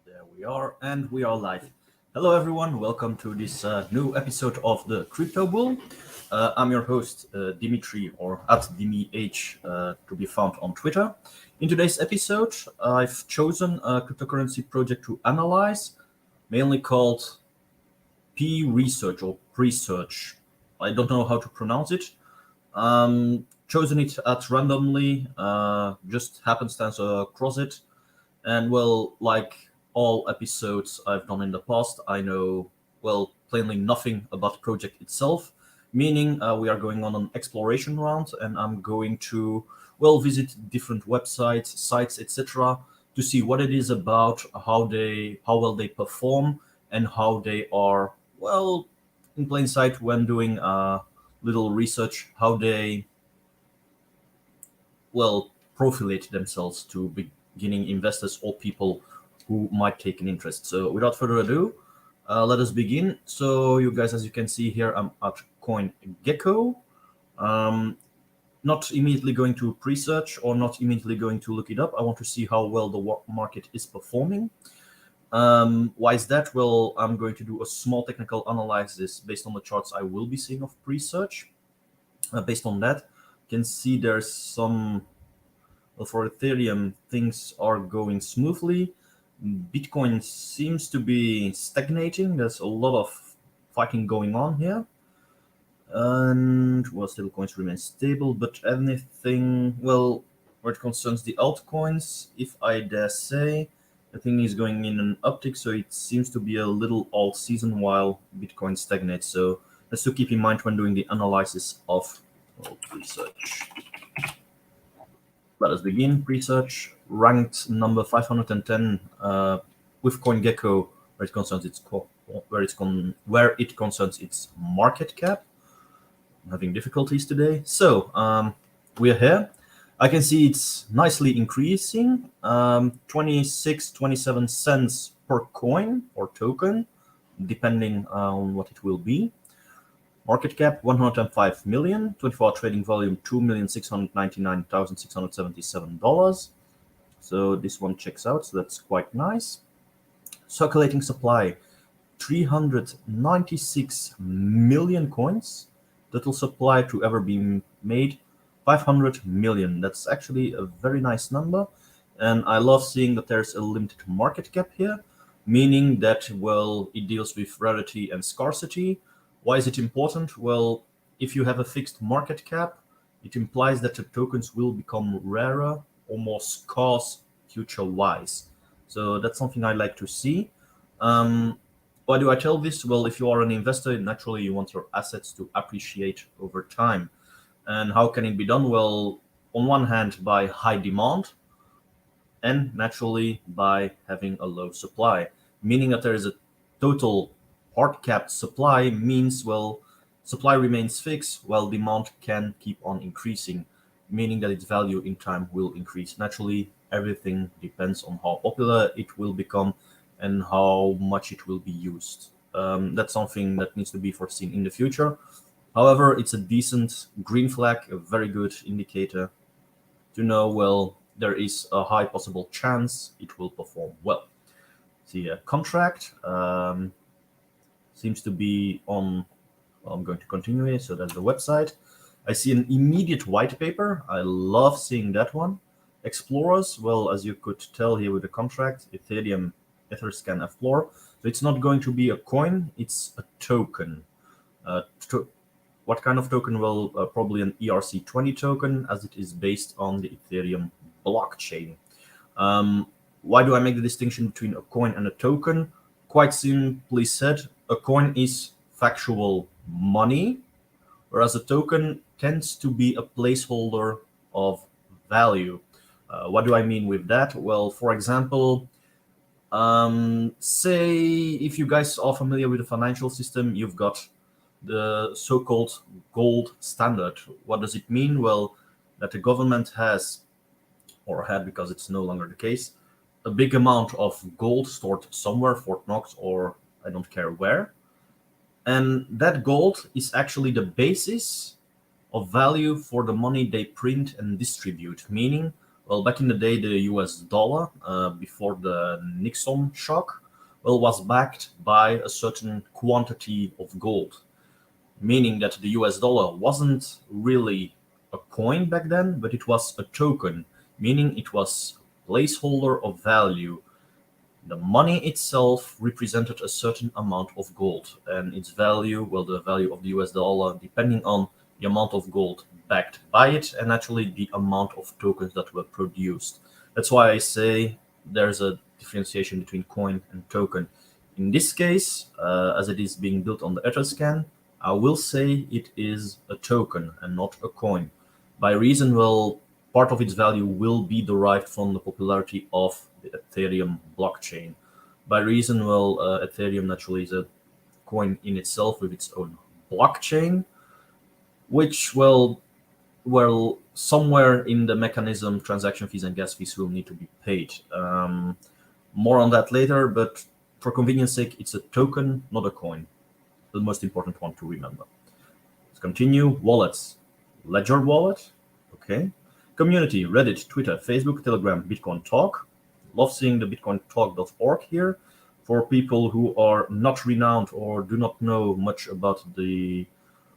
There we are, and we are live. Hello, everyone. Welcome to this new episode of the Crypto Bull. I'm your host, Dimitri, or at DimiH, to be found on Twitter. In today's episode, I've chosen a cryptocurrency project to analyze, mainly called PRESEARCH or PRESEARCH. I don't know how to pronounce it. Chosen it at randomly, just happenstance across it. And well, like all episodes I've done in the past, I know, well, plainly nothing about the project itself, meaning we are going on an exploration round and I'm going to, well, visit different websites, sites, etc. to see what it is about, how well they perform, and how they are, well, in plain sight when doing little research, how they, well, profilate themselves to beginning investors or people who might take an interest. So without further ado, let us begin. So you guys, as you can see here, I'm at CoinGecko. Not immediately going to PRESEARCH or not immediately going to look it up. I want to see how well the market is performing. Why is that? Well, I'm going to do a small technical analysis based on the charts I will be seeing of PRESEARCH. Based on that, you can see there's some, well, for Ethereum, things are going smoothly. Bitcoin seems to be stagnating. There's a lot of fighting going on here. And, well, stablecoins remain stable, but anything, well, where it concerns the altcoins, if I dare say, the thing is going in an uptick, so it seems to be a little alt season while Bitcoin stagnates. So that's to keep in mind when doing the analysis of PRESEARCH. Let us begin. PRESEARCH ranked number 510 with CoinGecko, where it concerns its market cap. I'm having difficulties today. So we're here. I can see it's nicely increasing, 27 cents per coin or token, depending on what it will be. Market cap 105 million, 24-hour trading volume $2,699,677. So this one checks out, so that's quite nice. Circulating supply 396 million coins. Total supply to ever be made 500 million. That's actually a very nice number. And I love seeing that there's a limited market cap here, meaning that, well, it deals with rarity and scarcity. Why is it important? Well, if you have a fixed market cap, it implies that the tokens will become rarer or more scarce future-wise. So that's something I like to see. Why do I tell this? Well, if you are an investor, naturally you want your assets to appreciate over time. And how can it be done? Well, on one hand, by high demand, and naturally by having a low supply, meaning that there is a total hard capped supply means, well, supply remains fixed while demand can keep on increasing, meaning that its value in time will increase. Naturally, everything depends on how popular it will become and how much it will be used. That's something that needs to be foreseen in the future. However, it's a decent green flag, a very good indicator to know, well, there is a high possible chance it will perform well. The contract seems to be on, well, I'm going to continue here, so that's the website. I see an immediate white paper. I love seeing that one. Explorers, well, as you could tell here with the contract, Ethereum Etherscan Explorer. So it's not going to be a coin, it's a token. What kind of token? Well, probably an ERC20 token, as it is based on the Ethereum blockchain. Why do I make the distinction between a coin and a token? Quite simply said, a coin is factual money, whereas a token tends to be a placeholder of value. What do I mean with that? Well, for example, say if you guys are familiar with the financial system, you've got the so-called gold standard. What does it mean? Well, that the government has, or had because it's no longer the case, a big amount of gold stored somewhere, Fort Knox or I don't care where. And that gold is actually the basis of value for the money they print and distribute, meaning Well, back in the day, the US dollar, before the Nixon shock, well, was backed by a certain quantity of gold, meaning that the US dollar wasn't really a coin back then, but it was a token, meaning it was placeholder of value. The money itself represented a certain amount of gold, and its value, well, the value of the US dollar, depending on the amount of gold backed by it, and actually the amount of tokens that were produced. That's why I say there's a differentiation between coin and token. In this case, as it is being built on the Etherscan, I will say it is a token and not a coin. By reason, well, part of its value will be derived from the popularity of the Ethereum blockchain. By reason, well, Ethereum naturally is a coin in itself with its own blockchain, which, well, somewhere in the mechanism, transaction fees and gas fees will need to be paid. More on that later, but for convenience sake, it's a token, not a coin. The most important one to remember. Let's continue. Wallets. Ledger wallet. Okay. Community, Reddit, Twitter, Facebook, Telegram, Bitcoin Talk. Love seeing the bitcointalk.org here. For people who are not renowned or do not know much about the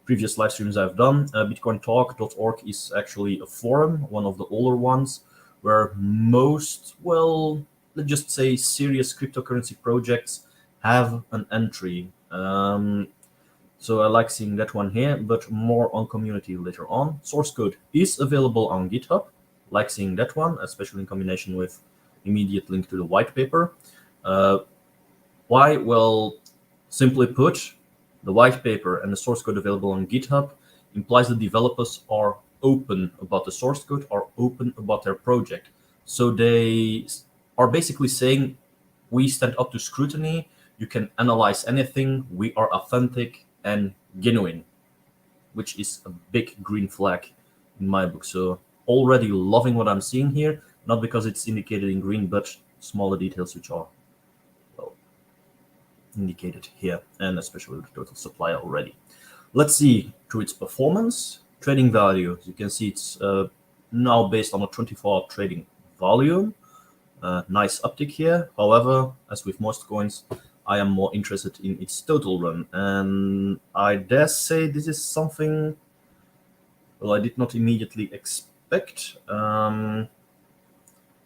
previous live streams I've done, bitcointalk.org is actually a forum, one of the older ones, where most, well, let's just say serious cryptocurrency projects have an entry. So I like seeing that one here, but more on community later on. Source code is available on GitHub. Like seeing that one, especially in combination with immediate link to the white paper. Why? Well, simply put, the white paper and the source code available on GitHub implies the developers are open about the source code, are open about their project. So they are basically saying, we stand up to scrutiny, you can analyze anything, we are authentic and genuine, which is a big green flag in my book. So already loving what I'm seeing here, not because it's indicated in green, but smaller details which are, well, indicated here, and especially the total supply already. Let's see to its performance. Trading value, as you can see, it's now based on a 24-hour trading volume. Nice uptick here. However, as with most coins, I am more interested in its total run. And I dare say this is something, well, I did not immediately expect.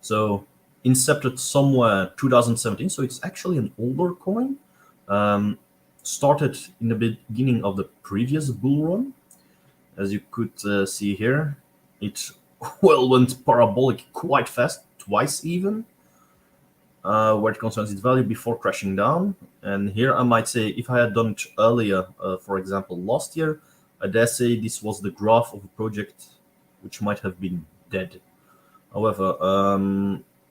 So incepted somewhere 2017, so it's actually an older coin. Started in the beginning of the previous bull run. As you could see here, it well went parabolic quite fast, twice even, where it concerns its value before crashing down. And here I might say, if I had done it earlier, for example, last year, I dare say this was the graph of a project which might have been dead. However,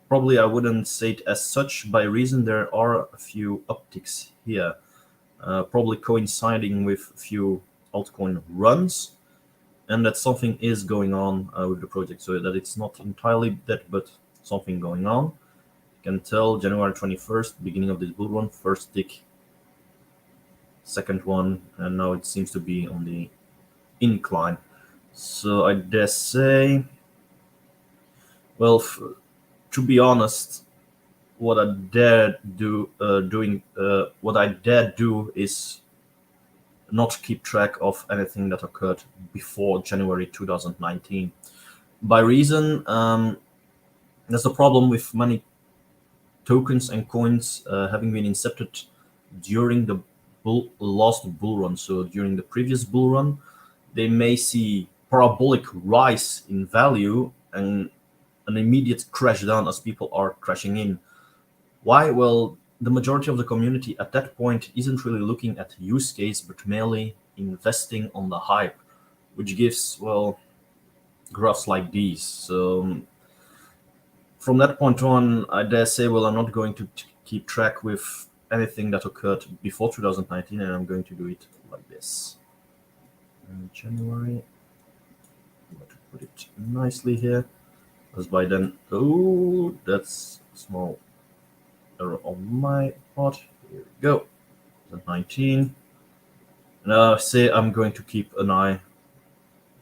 probably I wouldn't say it as such, by reason there are a few upticks here, probably coinciding with a few altcoin runs, and that something is going on with the project, so that it's not entirely dead, but something going on. You can tell January 21st, beginning of this bull run, first tick, second one, and now it seems to be on the incline. So I dare say, well, to be honest, what I dare do is not keep track of anything that occurred before January 2019. By reason, there's the problem with many tokens and coins having been incepted during the last bull run. So during the previous bull run, they may see parabolic rise in value and an immediate crash down as people are crashing in. Why? Well, the majority of the community at that point isn't really looking at use case, but merely investing on the hype, which gives, well, graphs like these. So from that point on, I dare say, well, I'm not going to keep track with anything that occurred before 2019, and I'm going to do it like this. In January, I'm going to put it nicely here, because by then, oh, that's a small error on my part. Here we go. 2019. And I say I'm going to keep an eye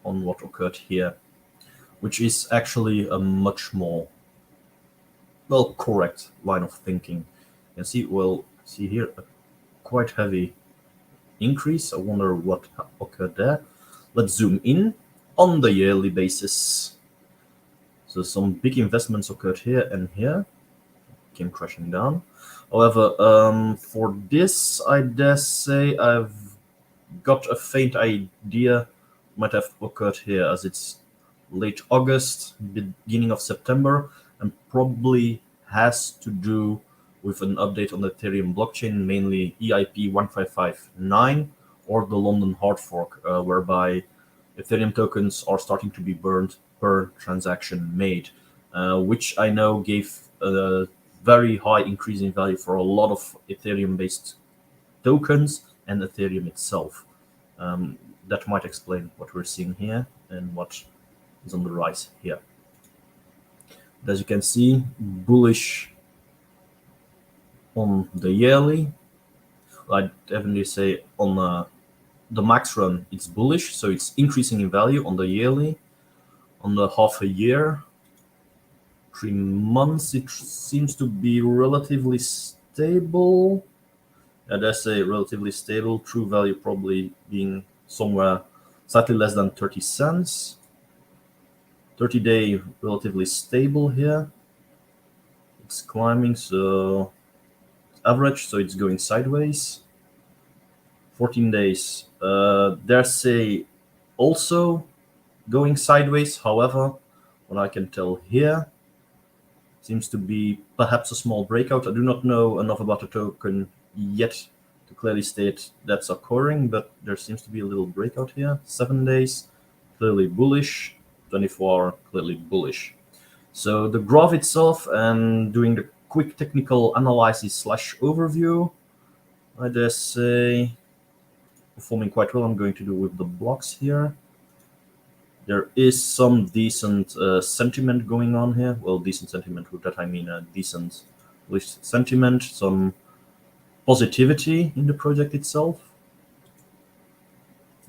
on what occurred here. which is actually a much more, well, correct line of thinking. You can see, well, see here, a quite heavy increase. I wonder what occurred there. Let's zoom in on the yearly basis. So some big investments occurred here and here, came crashing down. However, for this, I dare say I've got a faint idea might have occurred here, as it's late August, beginning of September, and probably has to do with an update on the Ethereum blockchain, mainly EIP 1559 or the London hard fork, whereby Ethereum tokens are starting to be burned per transaction made, which I know gave a very high increase in value for a lot of Ethereum-based tokens and Ethereum itself. That might explain what we're seeing here and what is on the rise here. As you can see, bullish on the yearly. I'd definitely say on the max run, it's bullish, so it's increasing in value on the yearly. On the half a year, 3 months, it seems to be relatively stable. And I say relatively stable, true value probably being somewhere slightly less than 30 cents. 30-day relatively stable here. It's climbing, so average, so it's going sideways. 14 days, dare say also going sideways. However, what I can tell here seems to be perhaps a small breakout. I do not know enough about the token yet to clearly state that's occurring, but there seems to be a little breakout here. 7 days, clearly bullish. 24-hour, clearly bullish. So the graph itself, and doing the quick technical analysis slash overview, I dare say performing quite well. I'm going to do with the blocks here. There is some decent sentiment going on here. Well, decent sentiment, with that I mean a decent sentiment, some positivity in the project itself.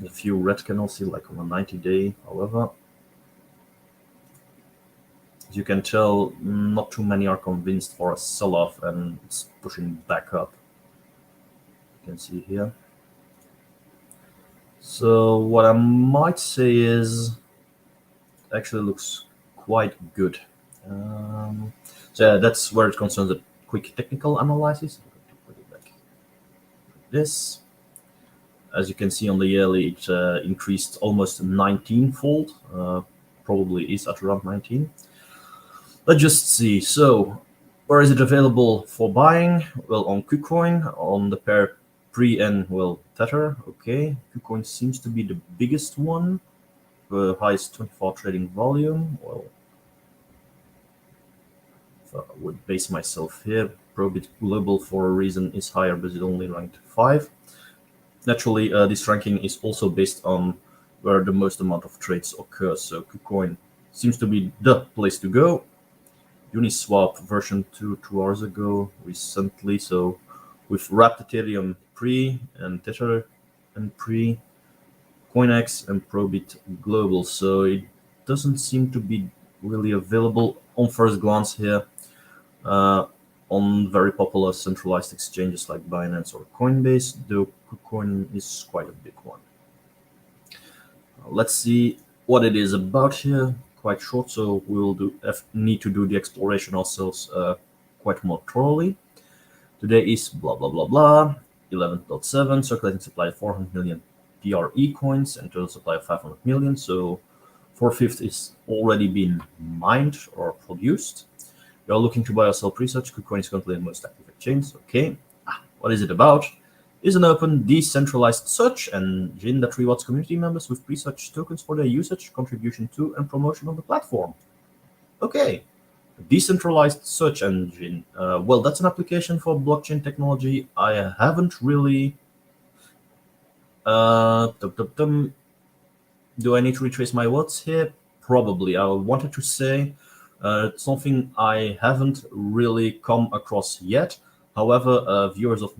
A few red candles here, like on a 90-day, however. As you can tell, not too many are convinced for a sell-off, and it's pushing back up. You can see here. So what I might say is, actually looks quite good. So yeah, that's where it concerns the quick technical analysis. I'm going to put it back like this. As you can see on the yearly, it increased almost 19-fold. Probably is at around 19. Let's just see. So where is it available for buying? Well, on KuCoin, on the pair Pre and, well, Tether. Okay, KuCoin seems to be the biggest one, the highest 24 trading volume. Well, if I would base myself here, Probit Global for a reason is higher, but it's only ranked 5. Naturally, this ranking is also based on where the most amount of trades occur. So KuCoin seems to be the place to go. Uniswap version 2 hours ago, recently. So with wrapped Ethereum Pre and Tether and Pre, CoinEx and Probit Global. So it doesn't seem to be really available on first glance here on very popular centralized exchanges like Binance or Coinbase, though KuCoin is quite a big one. Let's see what it is about here. Quite short, so we'll need to do the exploration ourselves quite more thoroughly. Today is blah blah blah blah 11.7, circulating supply 400 million PRE coins and total supply of 500 million. So 4/5 is already been mined or produced. We are looking to buy or sell PRESEARCH. KuCoin is currently the most active exchange. Okay, what is it about? Is an open, decentralized search engine that rewards community members with PRESEARCH tokens for their usage, contribution to, and promotion of the platform. Okay, decentralized search engine. Well, that's an application for blockchain technology. I haven't really. Do I need to retrace my words here? Probably. I wanted to say something I haven't really come across yet. However, viewers of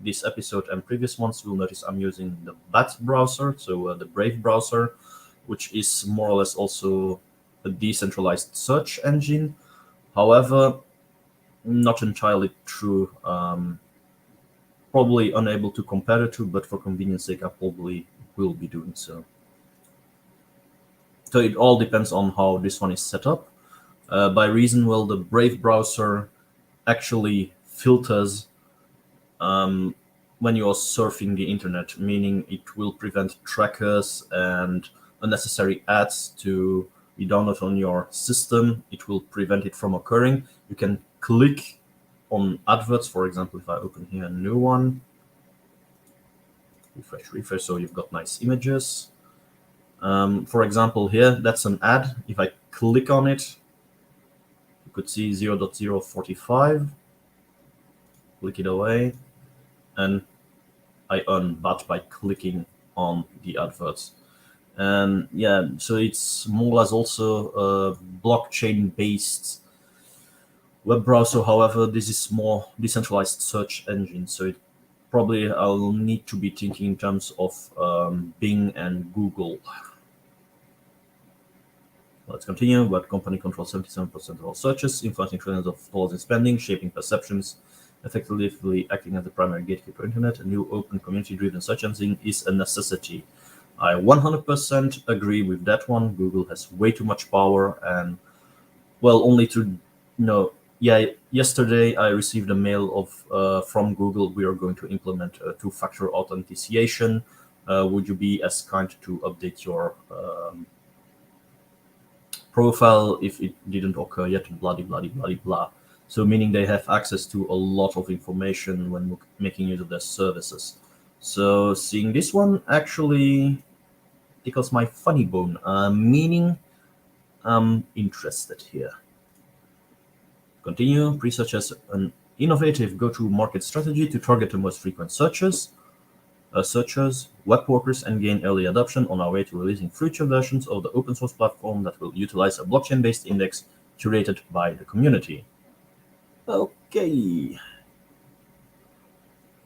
this episode and previous ones will notice I'm using the BAT browser, so the Brave browser, which is more or less also a decentralized search engine. However, not entirely true. Probably unable to compare the two, but for convenience sake, I probably will be doing so. So it all depends on how this one is set up. By reason, well, the Brave browser actually filters when you are surfing the internet, meaning it will prevent trackers and unnecessary ads to be downloaded on your system. It will prevent it from occurring. You can click on adverts. For example, if I open here a new one, refresh, so you've got nice images. For example, here, that's an ad. If I click on it, you could see 0.045. Click it away, and I earn BAT by clicking on the adverts. And yeah, so it's more or less also a blockchain-based web browser. However, this is more decentralized search engine, so it probably I'll need to be thinking in terms of Bing and Google. Let's continue. What company controls 77% of all searches, influencing trillions of dollars in spending, shaping perceptions, effectively acting as the primary gatekeeper internet. A new open community-driven search engine is a necessity. I 100% agree with that one. Google has way too much power, and well, only to yesterday I received a mail of from Google. We are going to implement a two-factor authentication. Would you be as kind to update your profile if it didn't occur yet? Blah blah blah blah. So meaning they have access to a lot of information when making use of their services. So seeing this one actually tickles my funny bone, meaning I'm interested here. Continue. PRESEARCH has an innovative go-to-market strategy to target the most frequent searchers, web workers, and gain early adoption on our way to releasing future versions of the open source platform that will utilize a blockchain-based index curated by the community. Okay.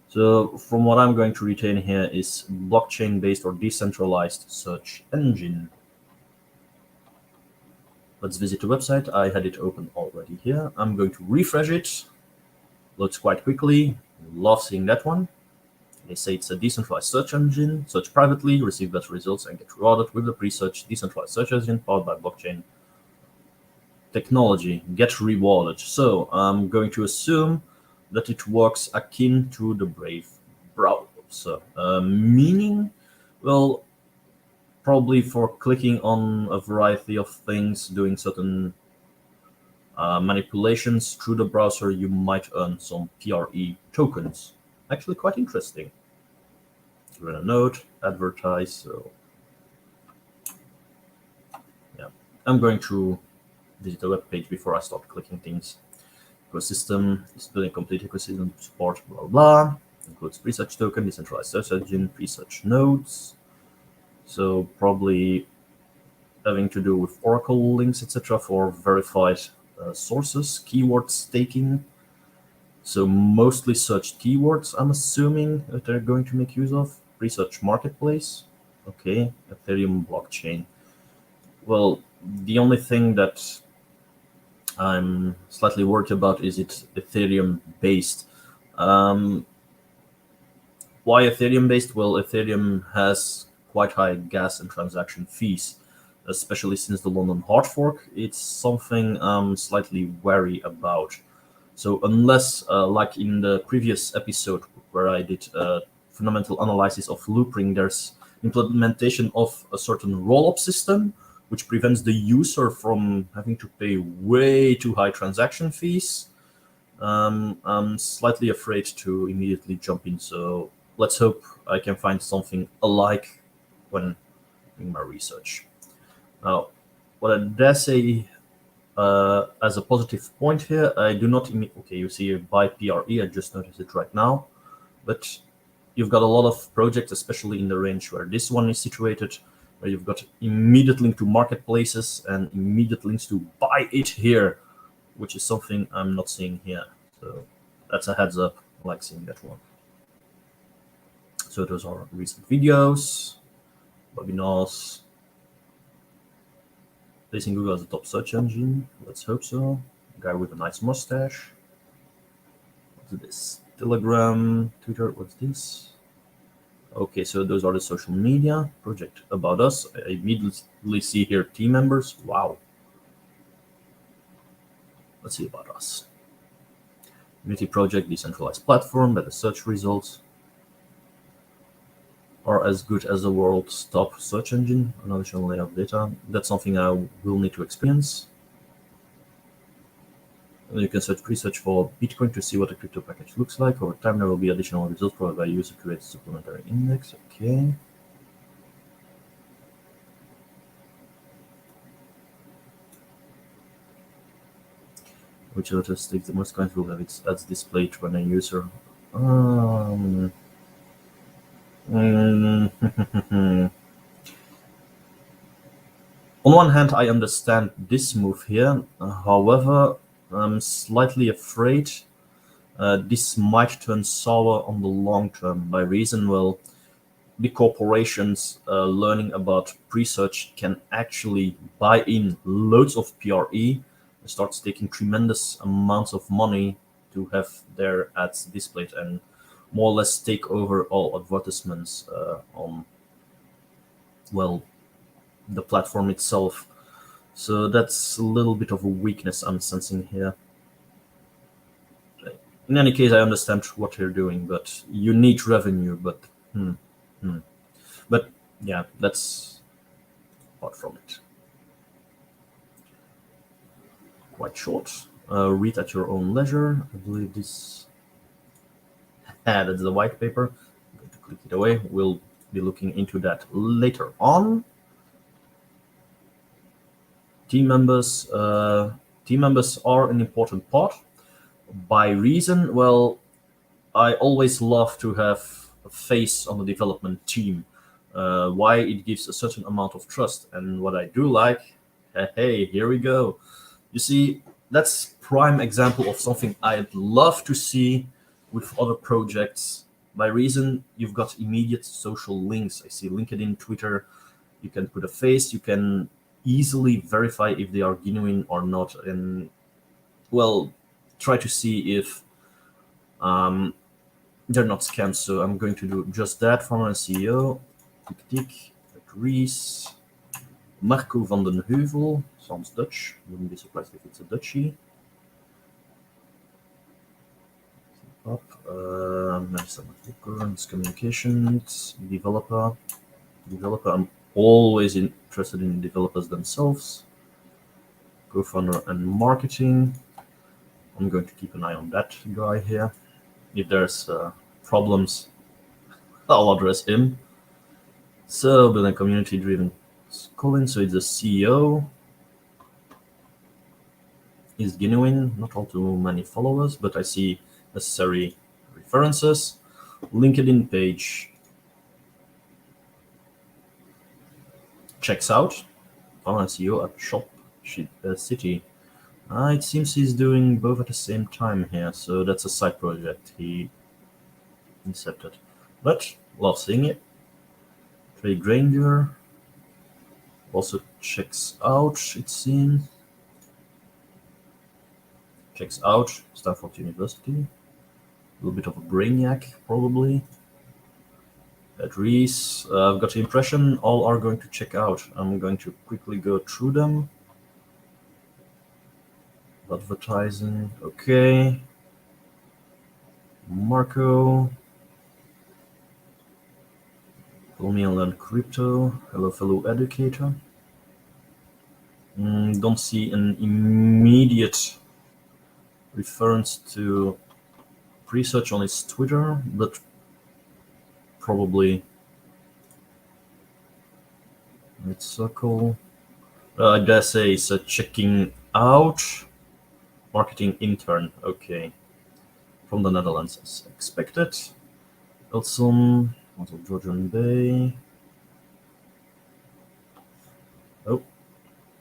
So from what I'm going to retain here is blockchain-based or decentralized search engine. Let's visit the website. I had it open already here. I'm going to refresh it. Loads quite quickly. Love seeing that one. They say it's a decentralized search engine. Search privately, receive better results, and get rewarded with the PRESEARCH decentralized search engine powered by blockchain technology. Get rewarded. So I'm going to assume that it works akin to the Brave browser, meaning, well, probably for clicking on a variety of things, doing certain manipulations through the browser, you might earn some PRE tokens. Actually quite interesting. Give it a note, advertise. So yeah, I'm going to visit the web page before I start clicking things. Ecosystem is building complete ecosystem support, blah blah. Includes PRESEARCH token, decentralized search engine, PRESEARCH nodes. So probably having to do with Oracle links, etc., for verified sources, keyword staking. So mostly searched keywords, I'm assuming that they're going to make use of. PRESEARCH marketplace. Okay, Ethereum blockchain. Well, the only thing that I'm slightly worried about is it's Ethereum based. Why Ethereum based? Well, Ethereum has quite high gas and transaction fees, especially since the London hard fork. It's something I'm slightly wary about. So unless, like in the previous episode where I did a fundamental analysis of loopring, there's implementation of a certain roll-up system which prevents the user from having to pay way too high transaction fees. I'm slightly afraid to immediately jump in, so let's hope I can find something alike when doing my research. Now, what I dare say as a positive point here, I do not okay, you see buy PRE, I just noticed it right now, but you've got a lot of projects, especially in the range where this one is situated, where you've got immediate link to marketplaces and immediate links to buy it here, which is something I'm not seeing here. So that's a heads up. I like seeing that one. So those are recent videos, webinars. Placing Google as a top search engine. Let's hope so. Guy with a nice mustache. What's this? Telegram, Twitter, what's this? Okay, so those are the social media. Project about us. I immediately see here team members. Wow. Let's see about us. Community project, decentralized platform, better search results. Are as good as the world's top search engine. Additional layout data. That's something I will need to experience. And you can pre-search for Bitcoin to see what a crypto package looks like. Over time, there will be additional results provided by user created supplementary index. Okay. Which statistics the most coins will have its ads displayed when a user. On one hand, I understand this move here. However, I'm slightly afraid this might turn sour on the long term. By reason, well, big corporations learning about PRESEARCH can actually buy in loads of PRE and start taking tremendous amounts of money to have their ads displayed and more or less take over all advertisements on, well, the platform itself. So that's a little bit of a weakness I'm sensing here. In any case, I understand what you're doing, but you need revenue. But but yeah, that's apart from it. Quite short. Read at your own leisure. I believe this. That's the white paper. I'm going to click it away. We'll be looking into that later on. Team members are an important part. By reason, well, I always love to have a face on the development team. Why? It gives a certain amount of trust. And what I do like, hey, here we go. You see, that's prime example of something I'd love to see with other projects. By reason, you've got immediate social links. I see LinkedIn, Twitter. You can put a face. You can easily verify if they are genuine or not, and well, try to see if they're not scams. So I'm going to do just that. Former CEO, tick, Reese, Marco van den Heuvel, sounds Dutch. Wouldn't be surprised if it's a Dutchie. Communications, developer. I'm always interested in developers themselves. Co-founder and marketing. I'm going to keep an eye on that guy here. If there's problems, I'll address him. So building community-driven Colin. So it's the CEO. He's genuine, not all too many followers, but I see necessary references. LinkedIn page. Checks out. CEO at Shop City. It seems he's doing both at the same time here, so that's a side project he incepted. But love seeing it. Trey Granger also checks out, it seems. Checks out Stanford University. A little bit of a brainiac, probably. At Reese, I've got the impression all are going to check out. I'm going to quickly go through them. Advertising, okay. Marco. Follow me and learn crypto. Hello, fellow educator. Don't see an immediate reference to PRESEARCH on his Twitter, but probably it's Circle. I dare say it's a checking out. Marketing intern, okay. From the Netherlands, as expected. Elson, also Georgian Bay. Oh,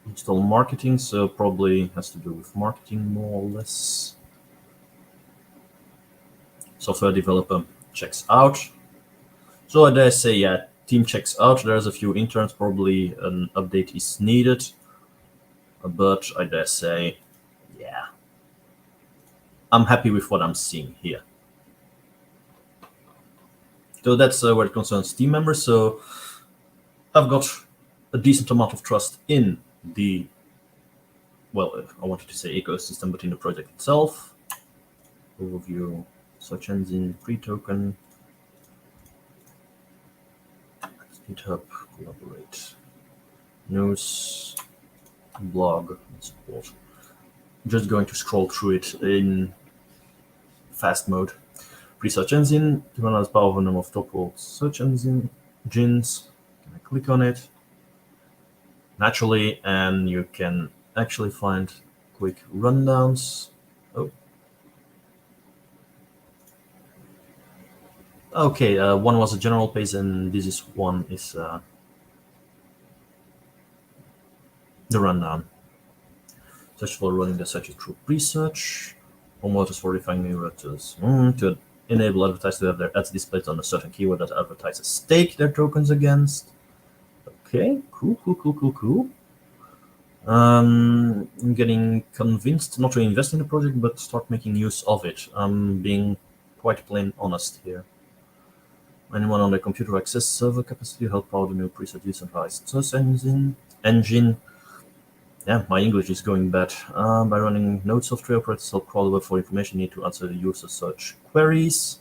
digital marketing, so probably has to do with marketing more or less. Software developer checks out. So I dare say, yeah, team checks out. There's a few interns, probably an update is needed. but I dare say, yeah, I'm happy with what I'm seeing here. So that's where it concerns team members. So I've got a decent amount of trust in the, well, I wanted to say ecosystem, but in the project itself. Overview, search engine, pre-token, GitHub, collaborate, news, blog, and support. I'm just going to scroll through it in fast mode. Pre-search engine, to run as power of a number of top world search engines. I click on it naturally, and you can actually find quick rundowns. Oh. Okay, one was a general page, and this is one is the rundown. Search for running the search through pre-search. Promoters for refining new routes to enable advertisers to have their ads displayed on a certain keyword that advertisers stake their tokens against. Okay, cool. I'm getting convinced not to invest in the project, but start making use of it. I'm being quite plain honest here. Anyone on the computer access server capacity help power the new preset decentralized search engine. Yeah, my English is going bad. By running node software, operators help crawl the web for information need to answer the user search queries.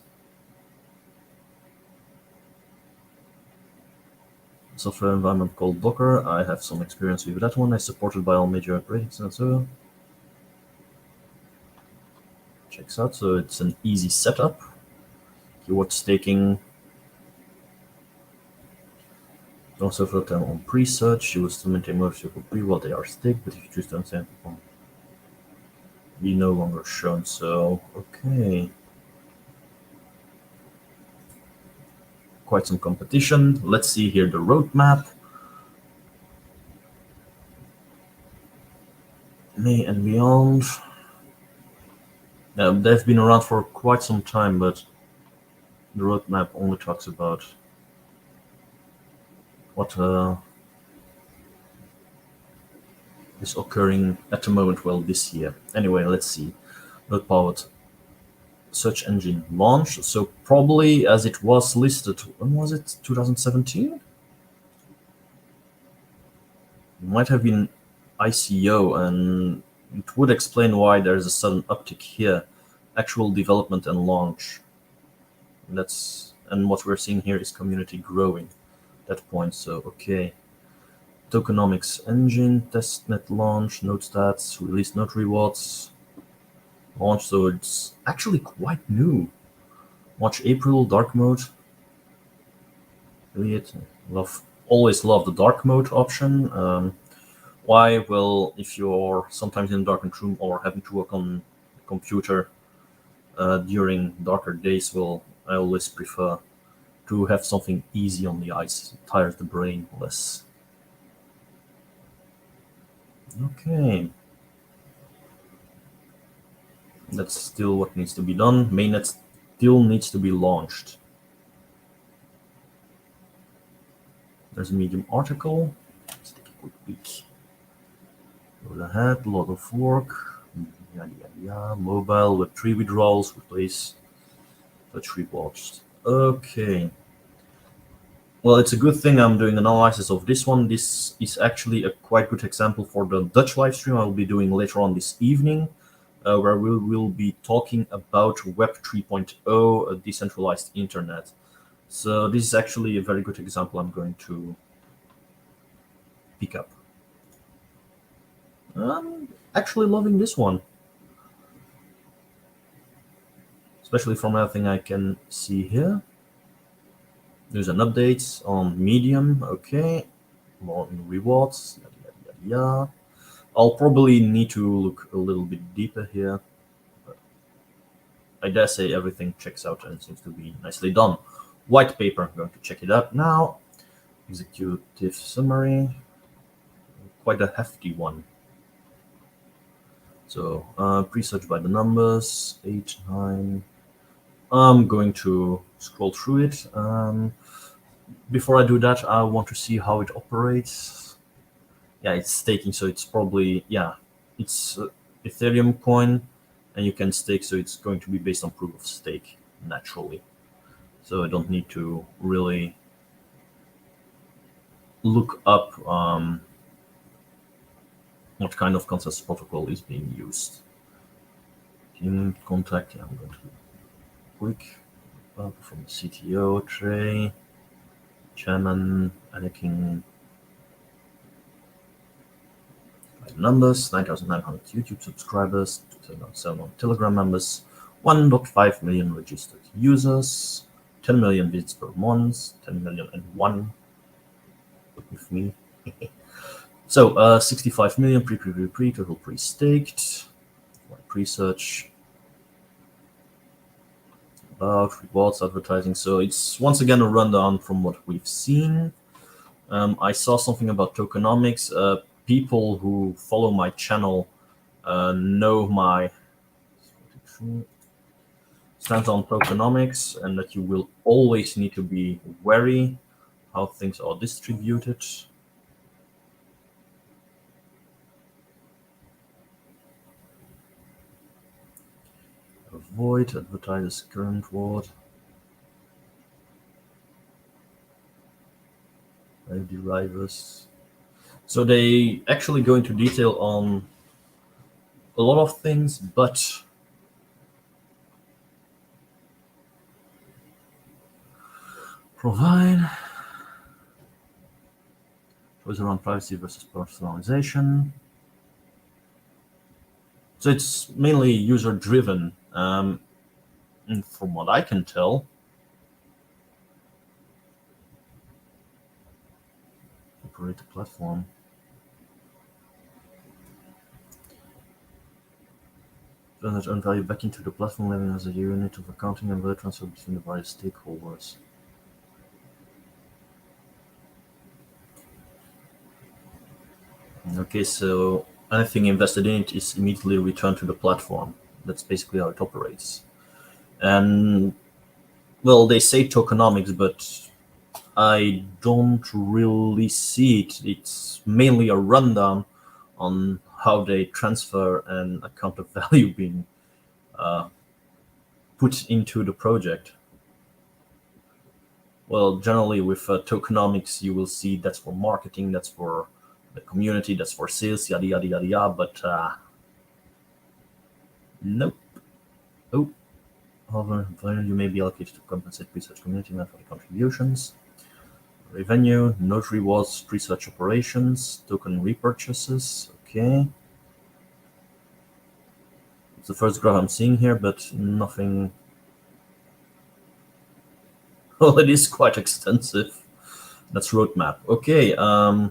Software environment called Docker. I have some experience with that one. It's supported by all major operating systems. Checks out, so it's an easy setup. Keyword staking. Also for them on pre-search, you will still maintain most of pre while they are staked, but if you choose to unsend them, be no longer shown. So okay. Quite some competition. Let's see here the roadmap. May and beyond. They've been around for quite some time, but the roadmap only talks about what is occurring at the moment. Well, this year. Anyway, let's see. Node-powered search engine launch. So probably as it was listed, when was it? 2017? It might have been ICO, and it would explain why there's a sudden uptick here. Actual development and launch. And what we're seeing here is community growing at that point. So okay. Tokenomics engine, testnet launch, node stats, release node rewards, launch. So it's actually quite new. Watch April, dark mode. Elliot, always love the dark mode option. Why? Well, if you're sometimes in a darkened room or having to work on a computer during darker days, well, I always prefer to have something easy on the eyes. It tires the brain less. Okay. That's still what needs to be done. Mainnet still needs to be launched. There's a Medium article. Let's take a quick peek. Go ahead, a lot of work. Mobile Web3 withdrawals replace touch rewards. Okay. Well, it's a good thing I'm doing analysis of this one. This is actually a quite good example for the Dutch live stream I will be doing later on this evening, where we will be talking about Web 3.0, a decentralized internet. So this is actually a very good example I'm going to pick up. I'm actually loving this one, especially from everything I can see here. There's an update on Medium. Okay, more rewards. Yada. I'll probably need to look a little bit deeper here. But I dare say everything checks out and seems to be nicely done. White paper, I'm going to check it out now. Executive summary, quite a hefty one. So pre-search by the numbers, 8, 9. I'm going to scroll through it. Before I do that, I want to see how it operates. yeah, it's staking, so it's probably, yeah, it's Ethereum coin, and you can stake, so it's going to be based on proof of stake naturally. So I don't need to really look up what kind of consensus protocol is being used. In contact, yeah, I'm going to quick from the CTO, Trey, Chairman, Anakin. Numbers, 9,900 YouTube subscribers, 2,700 Telegram members, 1.5 million registered users, 10 million visits per month, 10 million and one with me. So 65 million pre total pre-staked, PRESEARCH, about rewards, advertising. So it's once again a rundown from what we've seen. I saw something about tokenomics. People who follow my channel know my stance on tokenomics, and that you will always need to be wary how things are distributed. Avoid advertisers current word. Derivers. So they actually go into detail on a lot of things, but provide choice around privacy versus personalization. So it's mainly user driven. And from what I can tell, operate the platform. Turn that earned value back into the platform living as a unit of accounting and value transfer between the various stakeholders. Okay, so anything invested in it is immediately returned to the platform. That's basically how it operates. And well, they say tokenomics, but I don't really see it. It's mainly a rundown on how they transfer and account of value being put into the project. Well, generally with tokenomics, you will see that's for marketing, that's for the community, that's for sales, yada yada yada yada. But nope. Oh, however, value may be allocated to compensate PRESEARCH community member for the contributions. Revenue, node rewards, PRESEARCH operations, token repurchases. Okay. It's the first graph I'm seeing here, but nothing. Well, it is quite extensive. That's roadmap. Okay. I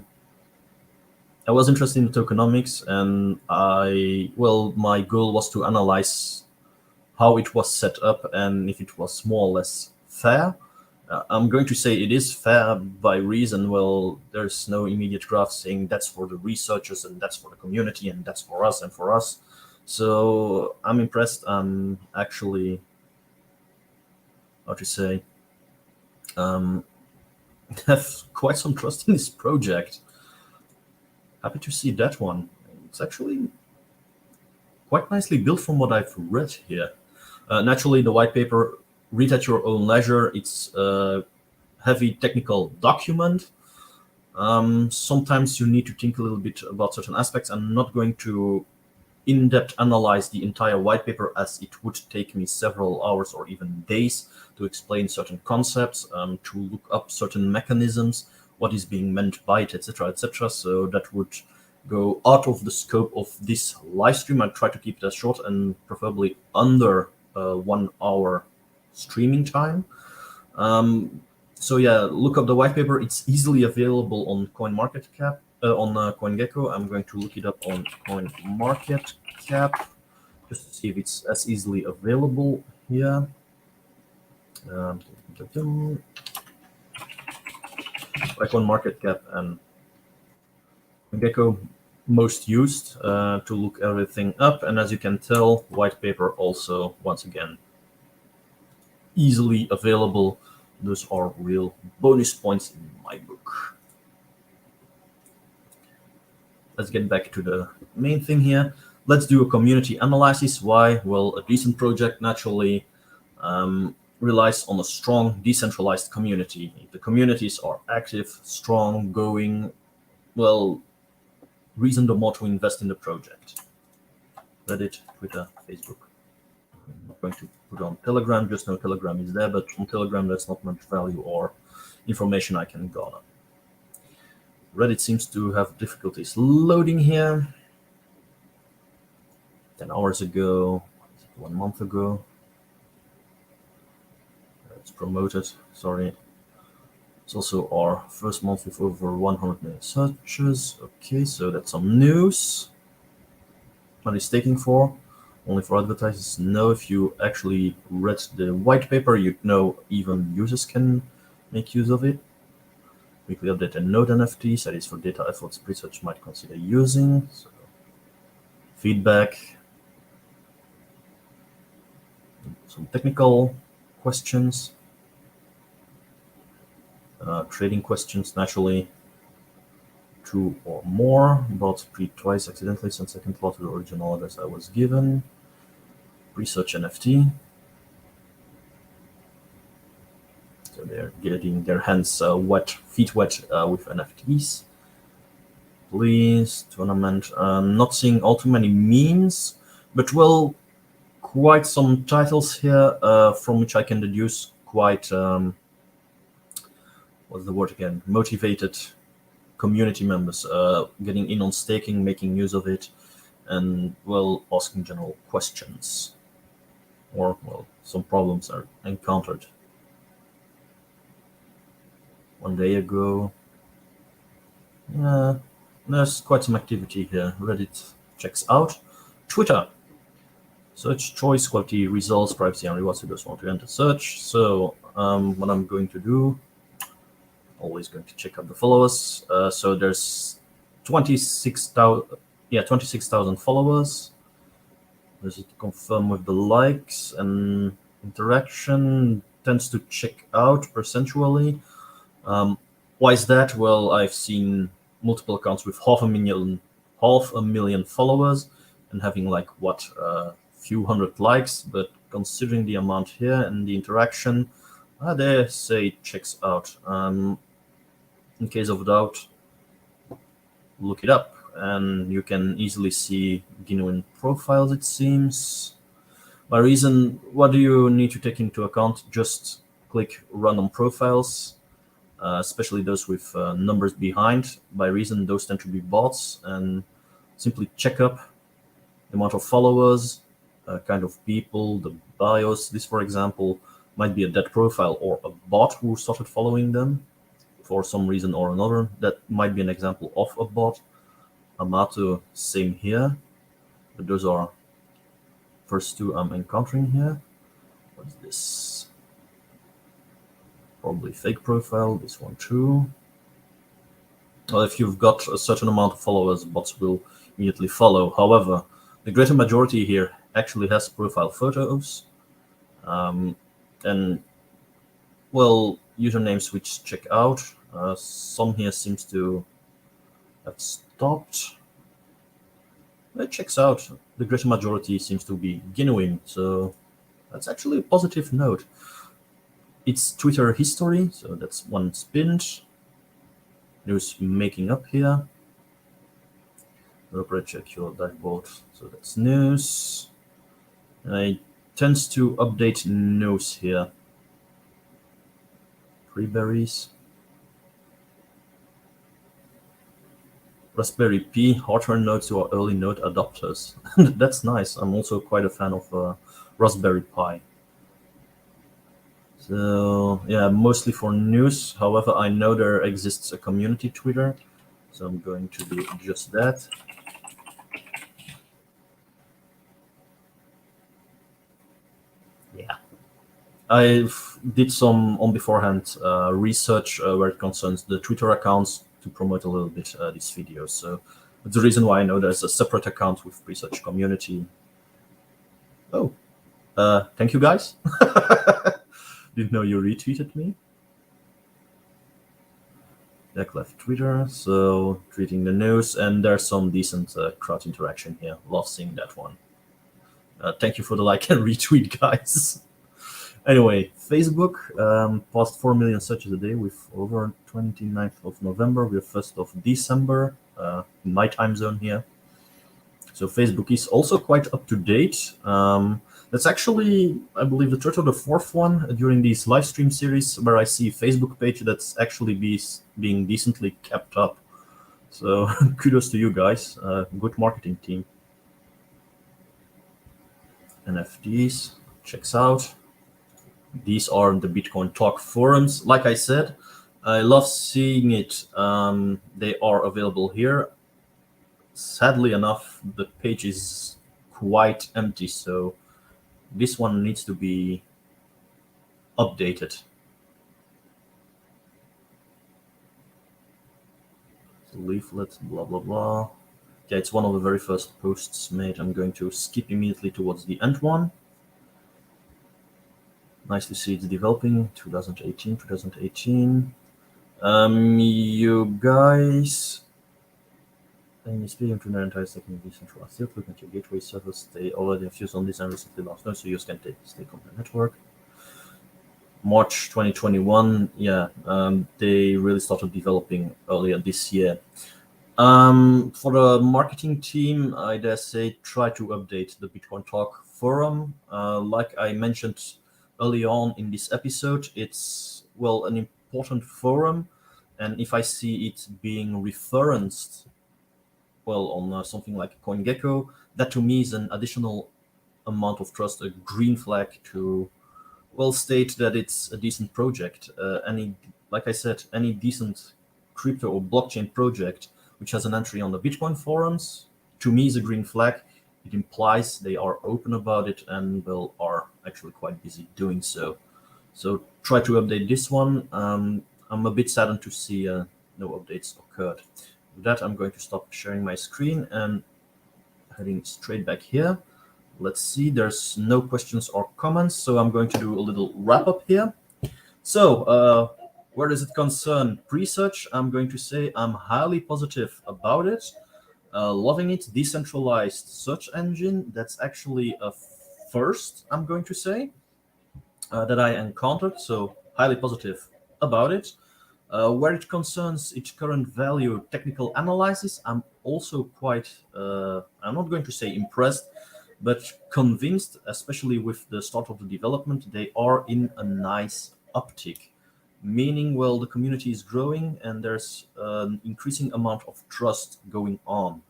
was interested in tokenomics, and my goal was to analyze how it was set up and if it was more or less fair. I'm going to say it is fair by reason. Well, there's no immediate graph saying that's for the researchers and that's for the community and that's for us and for us. So I'm impressed. I'm actually, how to say, have quite some trust in this project. Happy to see that one. It's actually quite nicely built from what I've read here. Naturally, the white paper, read at your own leisure. It's a heavy technical document. Sometimes you need to think a little bit about certain aspects. I'm not going to in-depth analyze the entire white paper, as it would take me several hours or even days to explain certain concepts, to look up certain mechanisms, what is being meant by it, etc., etc. So that would go out of the scope of this live stream. I try to keep it as short and preferably under 1 hour streaming time. So yeah, look up the white paper. It's easily available on CoinMarketCap, on CoinGecko. I'm going to look it up on CoinMarketCap just to see if it's as easily available here. By CoinMarketCap and CoinGecko, most used to look everything up. And as you can tell, white paper also, once again, easily available. Those are real bonus points in my book. let's get back to the main thing here. Let's do a community analysis. Why? Well, a decent project naturally relies on a strong, decentralized community. If the communities are active, strong, going, well, reason the more to invest in the project. Reddit, Twitter, Facebook. I'm not going to put on Telegram, just know Telegram is there, but on Telegram there's not much value or information I can gather. Reddit seems to have difficulties loading here. 10 hours ago, 1 month ago. It's promoted, sorry. It's also our first month with over 100 million searches. Okay, so that's some news. What is taking for? Only for advertisers? No, if you actually read the white paper, you'd know even users can make use of it. Weekly update and node NFTs, that is for data efforts PRESEARCH might consider using. So, feedback. Some technical questions. Trading questions, naturally. 2 or more. Bought twice accidentally, sent second lot to the original address I was given. PRESEARCH NFT. So they're getting their hands feet wet with NFTs. Please, tournament. Not seeing all too many memes, but well, quite some titles here from which I can deduce quite, what's the word again? Motivated community members getting in on staking, making use of it, and well, asking general questions. Or, well, some problems are encountered. 1 day ago. Yeah, there's quite some activity here. Reddit checks out. Twitter. Search choice, quality, results, privacy, and rewards. You just want to enter search. So what I'm going to do, always going to check out the followers. So there's 26,000 followers. Does it confirm with the likes and interaction? Tends to check out percentually. Why is that? Well, I've seen multiple accounts with half a million followers and having like what few hundred likes, but considering the amount here and the interaction, they say it checks out. In case of doubt, look it up, and you can easily see genuine profiles, it seems. By reason, what do you need to take into account? Just click random profiles, especially those with numbers behind. By reason, those tend to be bots, and simply check up the amount of followers, kind of people, the bios. This, for example, might be a dead profile or a bot who started following them for some reason or another. That might be an example of a bot. Amato, same here. But those are first two I'm encountering here. What is this? Probably fake profile. This one too. Well, if you've got a certain amount of followers, bots will immediately follow. However, the greater majority here actually has profile photos. And, well, usernames which check out. Some here seems to have stopped. It checks out. The greater majority seems to be genuine, so that's actually a positive note. It's Twitter history, so that's one spinned. News making up here. Operate check your dashboard, so that's news. It tends to update news here. Pre-berries. Raspberry Pi, hardware nodes to our early node adopters. That's nice. I'm also quite a fan of Raspberry Pi. So yeah, mostly for news. However, I know there exists a community Twitter, so I'm going to do just that. Yeah, I did some on beforehand research where it concerns the Twitter accounts to promote a little bit these videos. So that's the reason why I know there's a separate account with PRESEARCH community. Oh, thank you guys. Didn't know you retweeted me. Back left Twitter, so tweeting the news, and there's some decent crowd interaction here. Love seeing that one. Thank you for the like and retweet, guys. Anyway, Facebook passed 4 million searches a day with over 29th of November. We're 1st of December, in my time zone here. So Facebook is also quite up to date. That's actually, I believe, the third or the fourth one during these live stream series where I see a Facebook page that's actually being decently kept up. So kudos to you guys. Good marketing team. NFTs, checks out. These are the Bitcoin Talk forums. Like I said, I love seeing it. They are available here. Sadly enough, the page is quite empty, so this one needs to be updated. Leaflet, blah, blah, blah. Yeah, it's one of the very first posts made. I'm going to skip immediately towards the end one. Nice to see it's developing. 2018, 2018. You guys, and speaking to their entire second decentralized, still looking at your gateway servers. They already have used on this and recently lost node, so you can stake on the network. March 2021, yeah, they really started developing earlier this year. For the marketing team, I dare say try to update the Bitcoin Talk forum. Like I mentioned early on in this episode, it's, well, an important forum, and if I see it being referenced, well, on something like CoinGecko, that to me is an additional amount of trust, a green flag to, well, state that it's a decent project. Like I said, any decent crypto or blockchain project which has an entry on the Bitcoin forums, to me is a green flag. It implies they are open about it and, well, are actually quite busy doing so. So try to update this one. I'm a bit saddened to see no updates occurred. With that, I'm going to stop sharing my screen and heading straight back here. Let's see, there's no questions or comments, so I'm going to do a little wrap up here. So where does it concern PRESEARCH? I'm going to say I'm highly positive about it. Loving it. Decentralized search engine. That's actually a first, I'm going to say, that I encountered. So highly positive about it. Where it concerns its current value technical analysis, I'm also quite, I'm not going to say impressed, but convinced, especially with the start of the development, they are in a nice uptick. Meaning, well, the community is growing and there's an increasing amount of trust going on.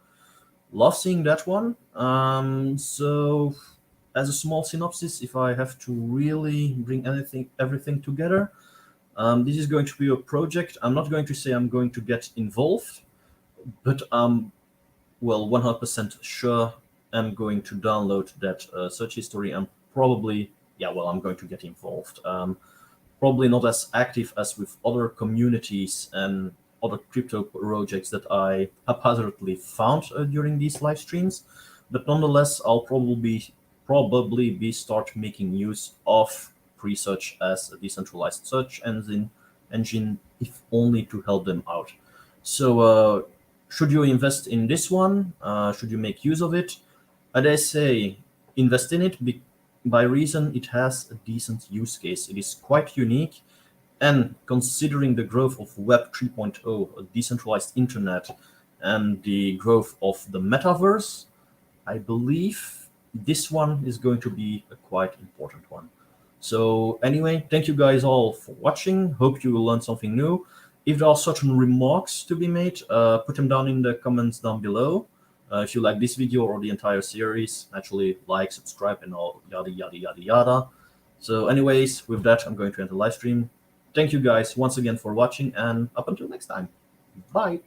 Love seeing that one. So as a small synopsis, if I have to really bring everything together, this is going to be a project. I'm not going to say I'm going to get involved, but well, 100% sure I'm going to download that search history and probably, yeah, well, I'm going to get involved. Probably not as active as with other communities and other crypto projects that I haphazardly found during these live streams, but nonetheless, I'll probably be start making use of PRESEARCH as a decentralized search engine, if only to help them out. So should you invest in this one? Should you make use of it? I say invest in it by reason it has a decent use case. It is quite unique, and considering the growth of Web 3.0, a decentralized internet, and the growth of the metaverse, I believe this one is going to be a quite important one. So anyway, thank you guys all for watching. Hope you learned something new. If there are certain remarks to be made, put them down in the comments down below. If you like this video or the entire series, naturally like, subscribe, and all yada, yada, yada, yada. So anyways, with that, I'm going to end the live stream. Thank you guys once again for watching, and up until next time. Bye.